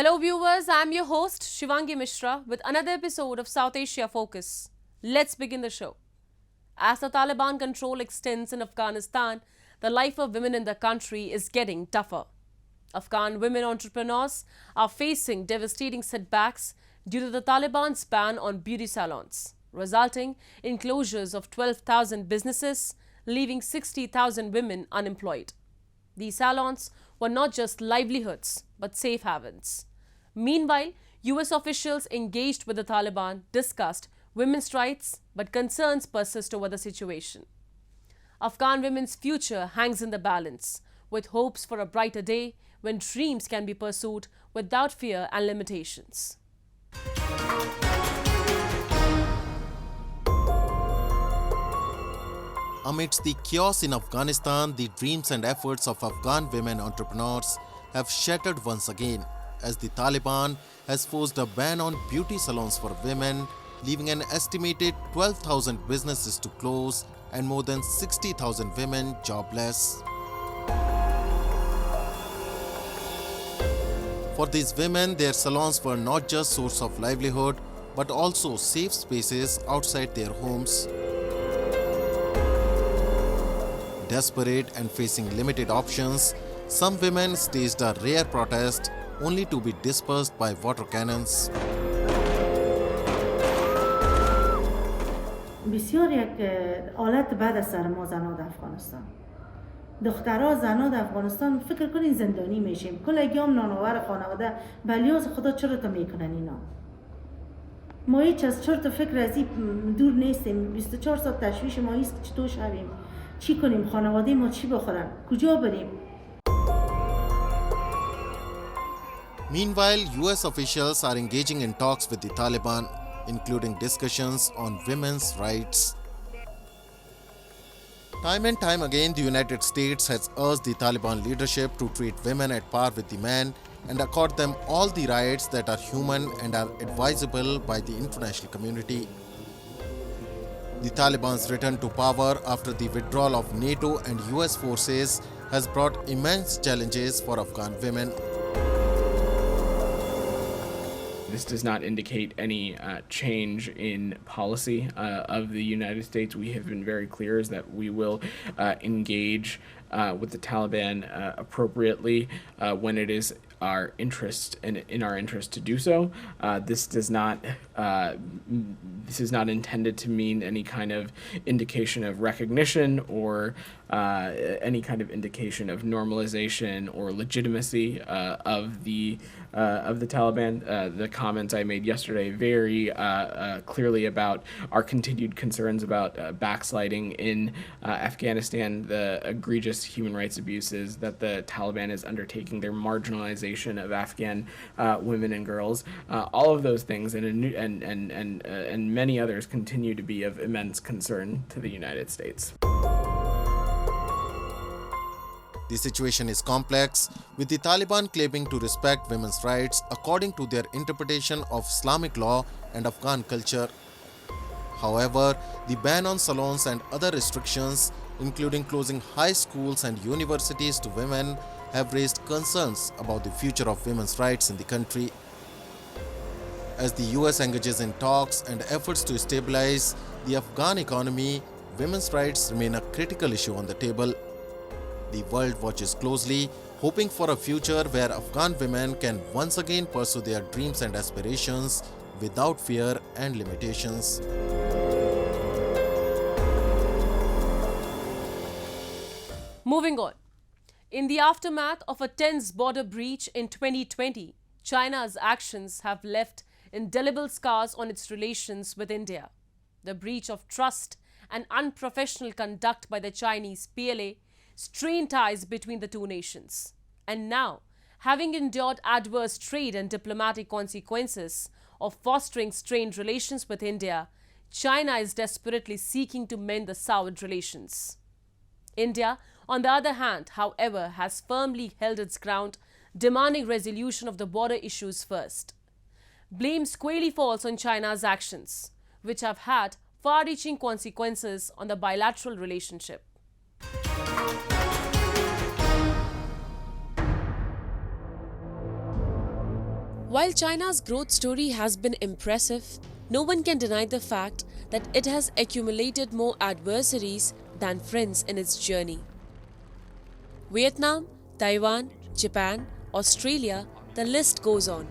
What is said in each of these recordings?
Hello viewers, I am your host Shivangi Mishra with another episode of South Asia Focus. Let's begin the show. As the Taliban control extends in Afghanistan, the life of women in the country is getting tougher. Afghan women entrepreneurs are facing devastating setbacks due to the Taliban's ban on beauty salons, resulting in closures of 12,000 businesses, leaving 60,000 women unemployed. These salons were not just livelihoods, but safe havens. Meanwhile, US officials engaged with the Taliban discussed women's rights, but concerns persist over the situation. Afghan women's future hangs in the balance, with hopes for a brighter day when dreams can be pursued without fear and limitations. Amidst the chaos in Afghanistan, the dreams and efforts of Afghan women entrepreneurs have shattered once again as the Taliban has forced a ban on beauty salons for women, leaving an estimated 12,000 businesses to close and more than 60,000 women jobless. For these women, their salons were not just source of livelihood, but also safe spaces outside their homes. Desperate and facing limited options, some women staged a rare protest only to be dispersed by water cannons. بسیار یک حالت بد از سر ما زنان در افغانستان. دخترها زنان در افغانستان فکر کنین زندانی میشیم. کل ایام نانآور خانواده بلیاز خدا چرا تا میکنن اینا. ما هیچ از چرت فکر از این دور نیستیم. 24 ساعت تشویش ما است که چطور شویم. چی کنیم؟ خانواده ما چی بخورن؟ کجا بریم؟ Meanwhile, US officials are engaging in talks with the Taliban, including discussions on women's rights. Time and time again, the United States has urged the Taliban leadership to treat women at par with the men and accord them all the rights that are human and are advisable by the international community. The Taliban's return to power after the withdrawal of NATO and US forces has brought immense challenges for Afghan women. This does not indicate any change in policy of the United States. We have been very clear is that we will engage with the Taliban appropriately when it is our interest and in our interest to do so. This is not intended to mean any kind of indication of recognition or any kind of indication of normalization or legitimacy of the Taliban. The comments I made yesterday very clearly about our continued concerns about backsliding in Afghanistan, the egregious human rights abuses that the Taliban is undertaking, their marginalization of Afghan women and girls. All of those things and many others continue to be of immense concern to the United States. The situation is complex, with the Taliban claiming to respect women's rights according to their interpretation of Islamic law and Afghan culture. However, the ban on salons and other restrictions, including closing high schools and universities to women, have raised concerns about the future of women's rights in the country. As the US engages in talks and efforts to stabilize the Afghan economy, women's rights remain a critical issue on the table. The world watches closely, hoping for a future where Afghan women can once again pursue their dreams and aspirations without fear and limitations. Moving on. In the aftermath of a tense border breach in 2020, China's actions have left indelible scars on its relations with India. The breach of trust and unprofessional conduct by the Chinese PLA strained ties between the two nations. And now, having endured adverse trade and diplomatic consequences of fostering strained relations with India, China is desperately seeking to mend the soured relations. India, on the other hand, however, has firmly held its ground, demanding resolution of the border issues first. Blame squarely falls on China's actions, which have had far-reaching consequences on the bilateral relationship. While China's growth story has been impressive, no one can deny the fact that it has accumulated more adversaries than friends in its journey. Vietnam, Taiwan, Japan, Australia, the list goes on.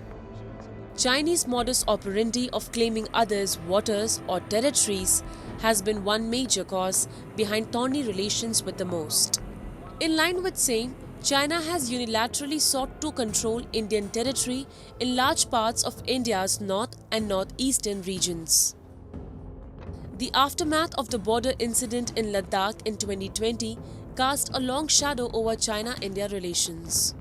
Chinese modus operandi of claiming others' waters or territories has been one major cause behind thorny relations with the most. In line with same, China has unilaterally sought to control Indian territory in large parts of India's north and northeastern regions. The aftermath of the border incident in Ladakh in 2020 cast a long shadow over China-India relations.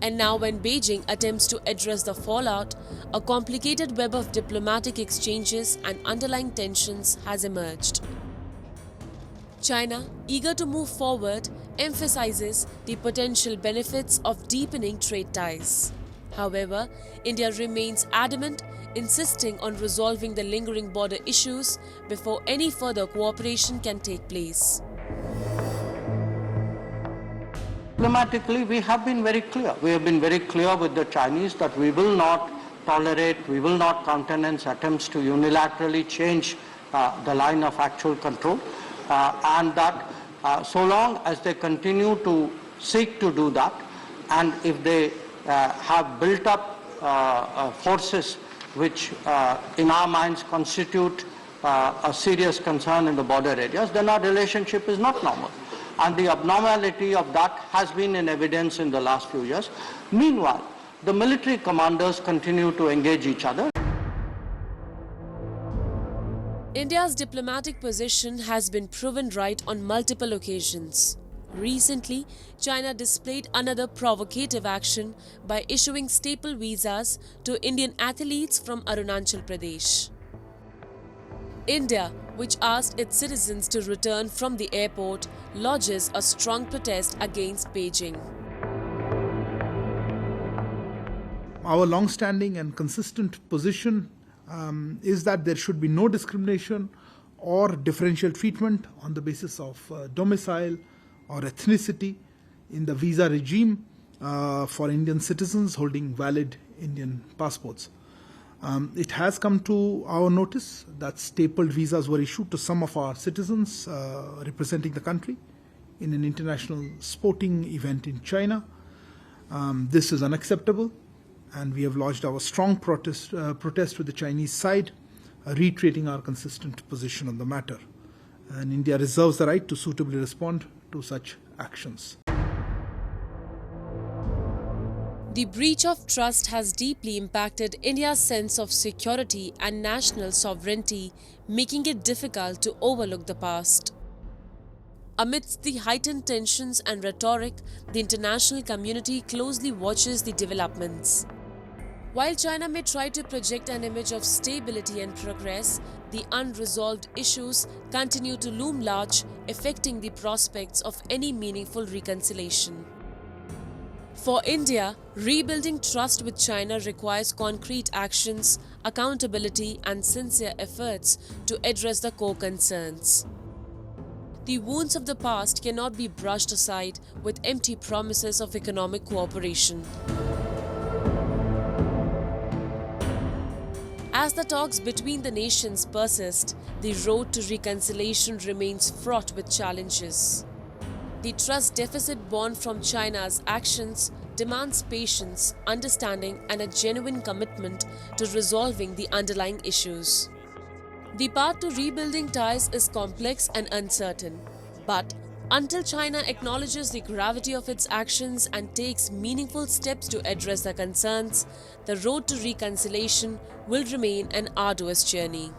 And now when Beijing attempts to address the fallout, a complicated web of diplomatic exchanges and underlying tensions has emerged. China, eager to move forward, emphasizes the potential benefits of deepening trade ties. However, India remains adamant, insisting on resolving the lingering border issues before any further cooperation can take place. Diplomatically, we have been very clear. We have been very clear with the Chinese that we will not tolerate, we will not countenance attempts to unilaterally change the line of actual control, and that so long as they continue to seek to do that, and if they have built up forces which in our minds constitute a serious concern in the border areas, then our relationship is not normal. And the abnormality of that has been in evidence in the last few years. Meanwhile, the military commanders continue to engage each other. India's diplomatic position has been proven right on multiple occasions. Recently, China displayed another provocative action by issuing staple visas to Indian athletes from Arunachal Pradesh. India, which asked its citizens to return from the airport, lodges a strong protest against Beijing. Our long-standing and consistent position is that there should be no discrimination or differential treatment on the basis of domicile or ethnicity in the visa regime for Indian citizens holding valid Indian passports. It has come to our notice that stapled visas were issued to some of our citizens representing the country in an international sporting event in China. This is unacceptable, and we have lodged our strong protest with the Chinese side, reiterating our consistent position on the matter. And India reserves the right to suitably respond to such actions. The breach of trust has deeply impacted India's sense of security and national sovereignty, making it difficult to overlook the past. Amidst the heightened tensions and rhetoric, the international community closely watches the developments. While China may try to project an image of stability and progress, the unresolved issues continue to loom large, affecting the prospects of any meaningful reconciliation. For India, rebuilding trust with China requires concrete actions, accountability, and sincere efforts to address the core concerns. The wounds of the past cannot be brushed aside with empty promises of economic cooperation. As the talks between the nations persist, the road to reconciliation remains fraught with challenges. The trust deficit born from China's actions demands patience, understanding, and a genuine commitment to resolving the underlying issues. The path to rebuilding ties is complex and uncertain, but until China acknowledges the gravity of its actions and takes meaningful steps to address their concerns, the road to reconciliation will remain an arduous journey.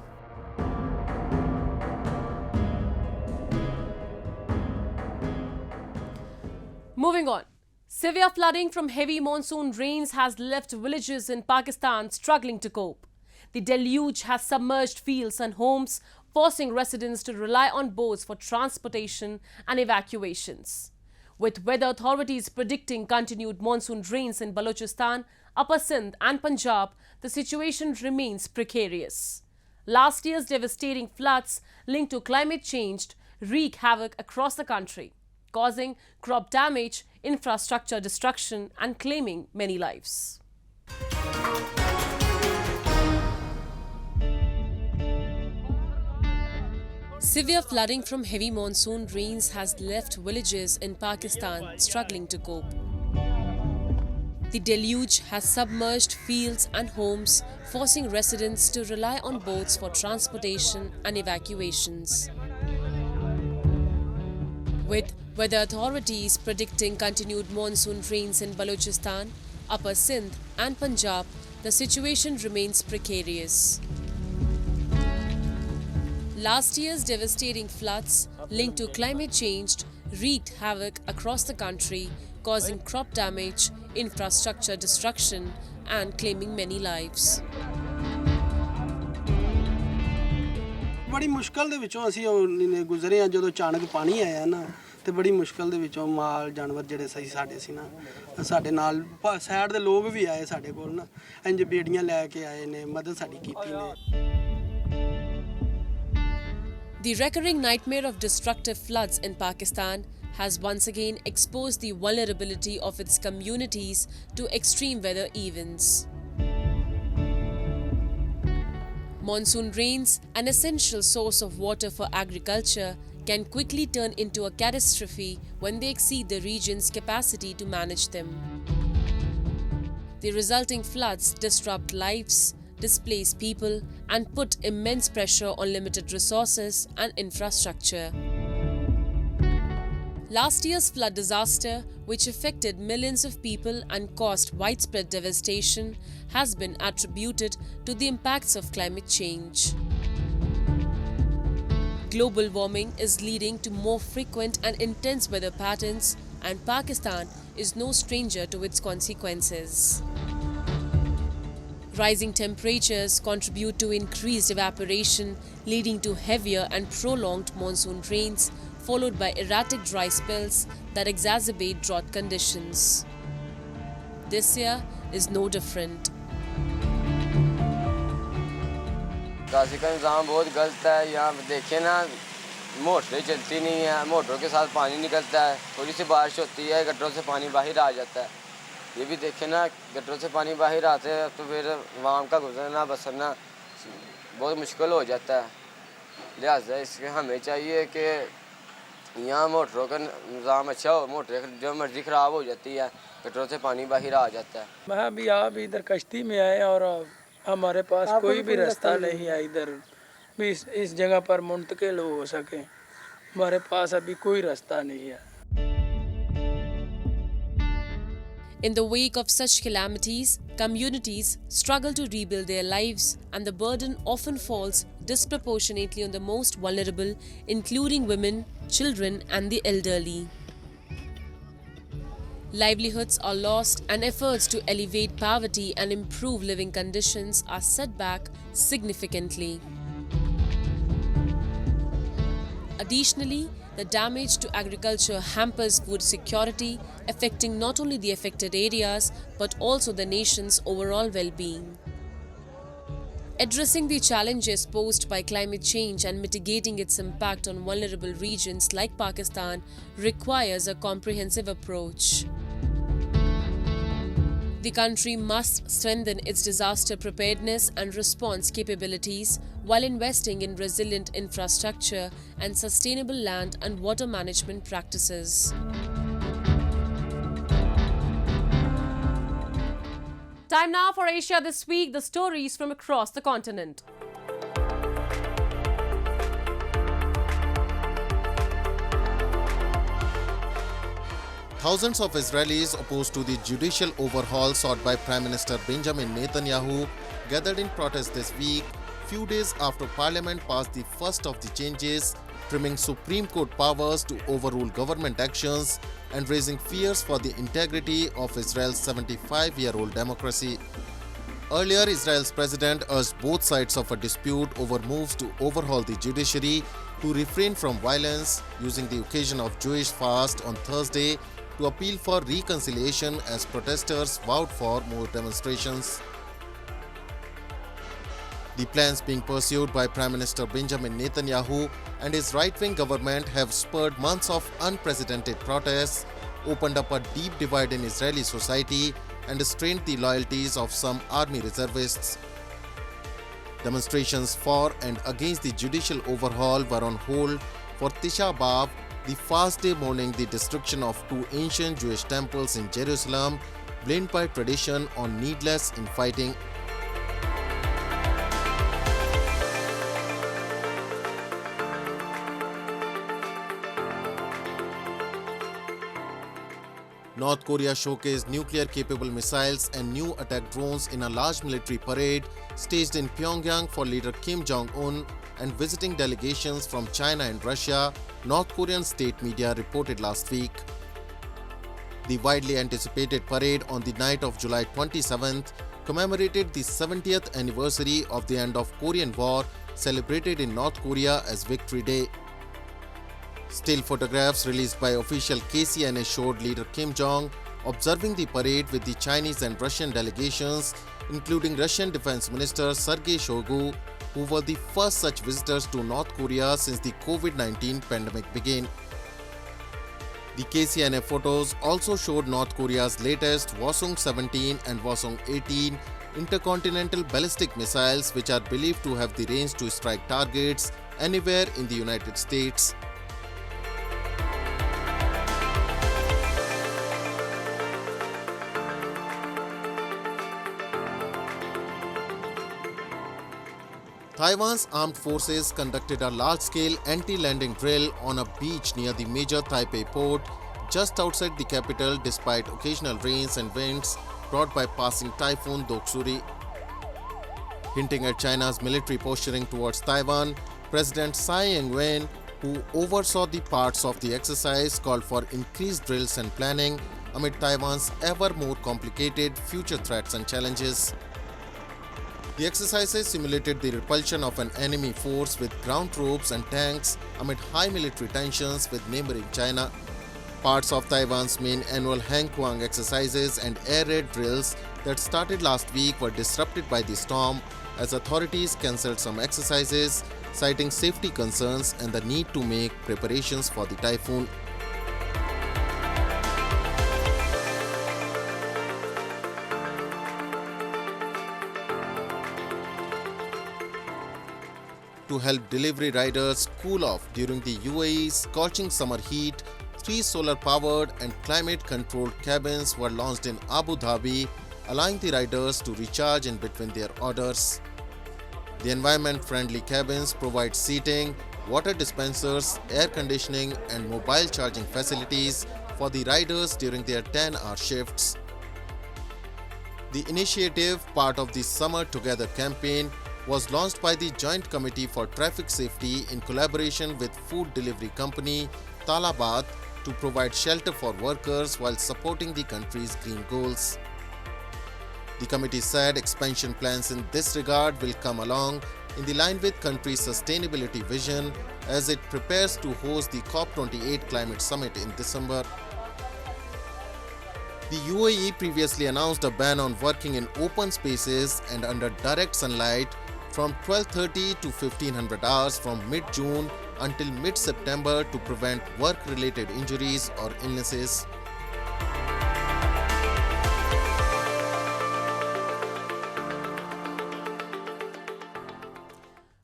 Moving on. Severe flooding from heavy monsoon rains has left villages in Pakistan struggling to cope. The deluge has submerged fields and homes, forcing residents to rely on boats for transportation and evacuations. With weather authorities predicting continued monsoon rains in Balochistan, Upper Sindh and Punjab, the situation remains precarious. Last year's devastating floods linked to climate change wreak havoc across the country, causing crop damage, infrastructure destruction, and claiming many lives. Severe flooding from heavy monsoon rains has left villages in Pakistan struggling to cope. The deluge has submerged fields and homes, forcing residents to rely on boats for transportation and evacuations. With weather authorities predicting continued monsoon rains in Balochistan, Upper Sindh and Punjab, the situation remains precarious. Last year's devastating floods linked to climate change wreaked havoc across the country, causing crop damage, infrastructure destruction, and claiming many lives. ਬੜੀ ਮੁਸ਼ਕਲ ਦੇ ਵਿੱਚੋਂ ਅਸੀਂ ਗੁਜ਼ਰੇ ਆ ਜਦੋਂ ਅਚਾਨਕ ਪਾਣੀ ਆਇਆ ਨਾ ਤੇ ਬੜੀ ਮੁਸ਼ਕਲ ਦੇ ਵਿੱਚੋਂ ਮਾਲ ਜਾਨਵਰ ਜਿਹੜੇ ਸਹੀ ਸਾਡੇ ਸੀ ਨਾ ਸਾਡੇ ਨਾਲ ਸਾਈਡ ਦੇ ਲੋਕ ਵੀ ਆਏ ਸਾਡੇ ਕੋਲ ਨਾ ਇੰਜ ਬੇੜੀਆਂ ਲੈ ਕੇ ਆਏ ਨੇ ਮਦਦ ਸਾਡੀ ਕੀਤੀ ਨੇ The recurring nightmare of destructive floods in Pakistan has once again exposed the vulnerability of its communities to extreme weather events. Monsoon rains, an essential source of water for agriculture, can quickly turn into a catastrophe when they exceed the region's capacity to manage them. The resulting floods disrupt lives, displace people, and put immense pressure on limited resources and infrastructure. Last year's flood disaster, which affected millions of people and caused widespread devastation, has been attributed to the impacts of climate change. Global warming is leading to more frequent and intense weather patterns, and Pakistan is no stranger to its consequences. Rising temperatures contribute to increased evaporation, leading to heavier and prolonged monsoon rains, followed by erratic dry spells that exacerbate drought conditions. This year is no different. निकासी का निज़ाम बहुत गलत है। यहाँ देखें ना, मोटरें चलती नहीं है, मोटरों के साथ पानी निकलता है, थोड़ी सी बारिश होती है गटरों से पानी बाहर आ जाता है। ये भी देखें ना, गटरों से पानी बाहर आते हैं तो फिर आवाम का गुजरना बसरना बहुत मुश्किल हो जाता है। लिहाजा इसके हमें चाहिए कि यहाँ मोटरों का निज़ाम अच्छा हो, मोटरें जो मर्ज़ी ख़राब हो जाती है, गटरों से पानी बाहर आ जाता है। मैं अभी आप इधर कश्ती में आए और हमारे पास कोई भी रास्ता नहीं है, इधर भी इस जगह पर मुंतकिल हो सके, हमारे पास अभी कोई रास्ता नहीं है। In the wake of such calamities, communities struggle to rebuild their lives, and the burden often falls disproportionately on the most vulnerable, including women, children, and the elderly. Livelihoods are lost, and efforts to alleviate poverty and improve living conditions are set back significantly. Additionally, the damage to agriculture hampers food security, affecting not only the affected areas but also the nation's overall well-being. Addressing the challenges posed by climate change and mitigating its impact on vulnerable regions like Pakistan requires a comprehensive approach. The country must strengthen its disaster preparedness and response capabilities while investing in resilient infrastructure and sustainable land and water management practices. Time now for Asia This Week, the stories from across the continent. Thousands of Israelis opposed to the judicial overhaul sought by Prime Minister Benjamin Netanyahu gathered in protest this week, few days after Parliament passed the first of the changes, trimming Supreme Court powers to overrule government actions and raising fears for the integrity of Israel's 75-year-old democracy. Earlier, Israel's president urged both sides of a dispute over moves to overhaul the judiciary to refrain from violence, using the occasion of Jewish fast on Thursday to appeal for reconciliation as protesters vowed for more demonstrations. The plans being pursued by Prime Minister Benjamin Netanyahu and his right-wing government have spurred months of unprecedented protests, opened up a deep divide in Israeli society, and strained the loyalties of some army reservists. Demonstrations for and against the judicial overhaul were on hold for Tisha B'Av, the fast day mourning the destruction of two ancient Jewish temples in Jerusalem, blamed by tradition on needless infighting. North Korea showcased nuclear-capable missiles and new attack drones in a large military parade staged in Pyongyang for leader Kim Jong-un and visiting delegations from China and Russia, North Korean state media reported last week. The widely anticipated parade on the night of July 27th commemorated the 70th anniversary of the end of Korean War, celebrated in North Korea as Victory Day. Still photographs released by official KCNA showed leader Kim Jong observing the parade with the Chinese and Russian delegations, including Russian Defense Minister Sergei Shoigu, who were the first such visitors to North Korea since the COVID-19 pandemic began. The KCNA photos also showed North Korea's latest Hwasong-17 and Hwasong-18 intercontinental ballistic missiles, which are believed to have the range to strike targets anywhere in the United States. Taiwan's armed forces conducted a large-scale anti-landing drill on a beach near the major Taipei port just outside the capital despite occasional rains and winds brought by passing typhoon Doksuri. Hinting at China's military posturing towards Taiwan, President Tsai Ing-wen, who oversaw the parts of the exercise, called for increased drills and planning amid Taiwan's ever more complicated future threats and challenges. The exercises simulated the repulsion of an enemy force with ground troops and tanks amid high military tensions with neighboring China. Parts of Taiwan's main annual Hangkuang exercises and air raid drills that started last week were disrupted by the storm as authorities cancelled some exercises, citing safety concerns and the need to make preparations for the typhoon. To help delivery riders cool off during the UAE's scorching summer heat, 3 solar-powered and climate-controlled cabins were launched in Abu Dhabi, allowing the riders to recharge in between their orders. The environment-friendly cabins provide seating, water dispensers, air conditioning, and mobile charging facilities for the riders during their 10-hour shifts. The initiative, part of the Summer Together campaign, was launched by the Joint Committee for Traffic Safety in collaboration with food delivery company Talabat to provide shelter for workers while supporting the country's green goals. The committee said expansion plans in this regard will come along in the line with country's sustainability vision as it prepares to host the COP28 climate summit in December. The UAE previously announced a ban on working in open spaces and under direct sunlight from 12:30 to 1500 hours from mid-June until mid-September to prevent work-related injuries or illnesses.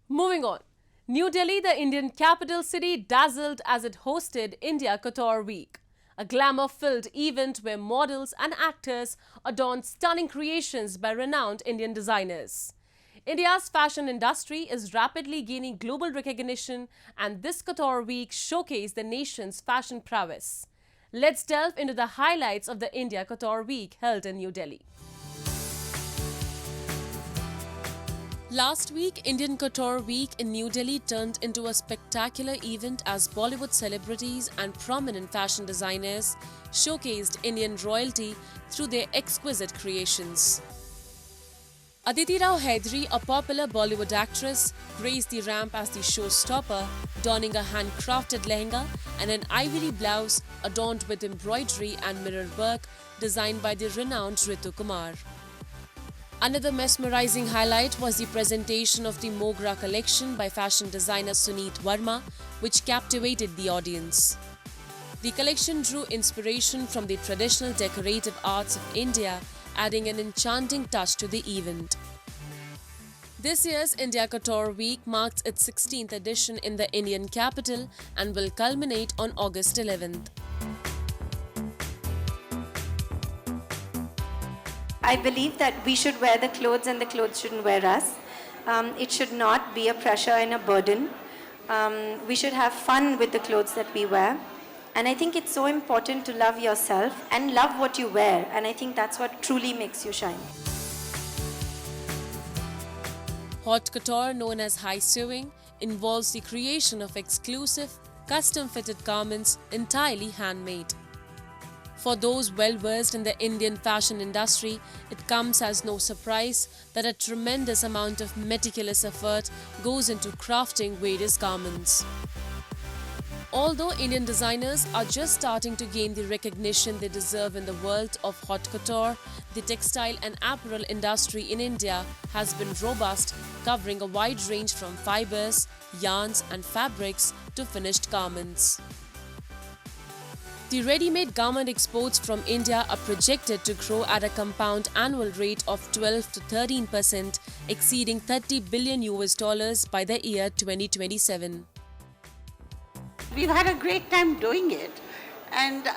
Moving on. New Delhi, the Indian capital city, dazzled as it hosted India Couture Week, a glamour-filled event where models and actors adorned stunning creations by renowned Indian designers. India's fashion industry is rapidly gaining global recognition, and this Couture Week showcased the nation's fashion prowess. Let's delve into the highlights of the India Couture Week held in New Delhi. Last week, Indian Couture Week in New Delhi turned into a spectacular event as Bollywood celebrities and prominent fashion designers showcased Indian royalty through their exquisite creations. Aditi Rao Hydari, a popular Bollywood actress, graced the ramp as the showstopper, donning a handcrafted lehenga and an ivory blouse adorned with embroidery and mirror work designed by the renowned Ritu Kumar. Another mesmerizing highlight was the presentation of the Mogra collection by fashion designer Suneet Verma, which captivated the audience. The collection drew inspiration from the traditional decorative arts of India adding an enchanting touch to the event. This year's India Couture Week marks its 16th edition in the Indian capital and will culminate on August 11th. I believe that we should wear the clothes and the clothes shouldn't wear us. It should not be a pressure and a burden. We should have fun with the clothes that we wear. And I think it's so important to love yourself and love what you wear. And I think that's what truly makes you shine. Haute couture, known as high sewing, involves the creation of exclusive, custom-fitted garments entirely handmade. For those well-versed in the Indian fashion industry, it comes as no surprise that a tremendous amount of meticulous effort goes into crafting various garments. Although Indian designers are just starting to gain the recognition they deserve in the world of haute couture, the textile and apparel industry in India has been robust, covering a wide range from fibers, yarns and fabrics to finished garments. The ready-made garment exports from India are projected to grow at a compound annual rate of 12 to 13%, exceeding $30 billion by the year 2027. We've had a great time doing it, and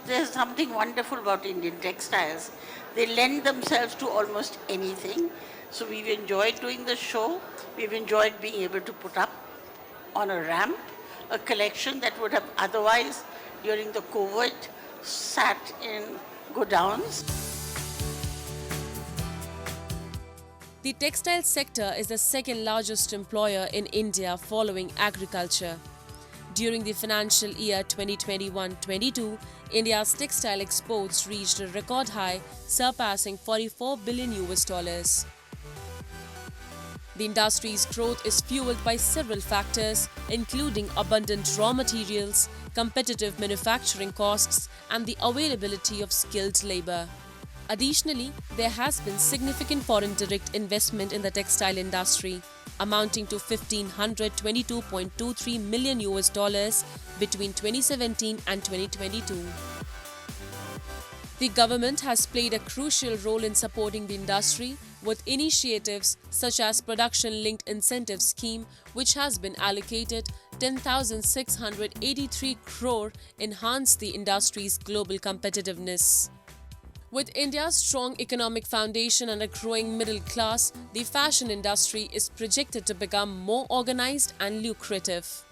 there's something wonderful about Indian textiles. They lend themselves to almost anything. So we've enjoyed doing the show. We've enjoyed being able to put up on a ramp a collection that would have otherwise, during the COVID, sat in godowns. The textile sector is the second largest employer in India following agriculture. During the financial year 2021-22, India's textile exports reached a record high, surpassing $44 billion. The industry's growth is fueled by several factors, including abundant raw materials, competitive manufacturing costs, and the availability of skilled labor. Additionally, there has been significant foreign direct investment in the textile industry, amounting to $1,522.23 million between 2017 and 2022. The government has played a crucial role in supporting the industry with initiatives such as Production-Linked Incentive Scheme, which has been allocated 10,683 crore, enhance the industry's global competitiveness. With India's strong economic foundation and a growing middle class, the fashion industry is projected to become more organized and lucrative.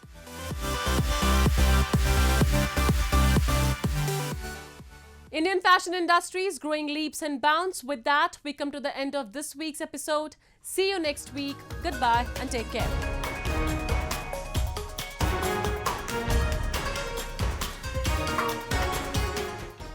Indian fashion industry is growing leaps and bounds. With that, we come to the end of this week's episode. See you next week. Goodbye and take care.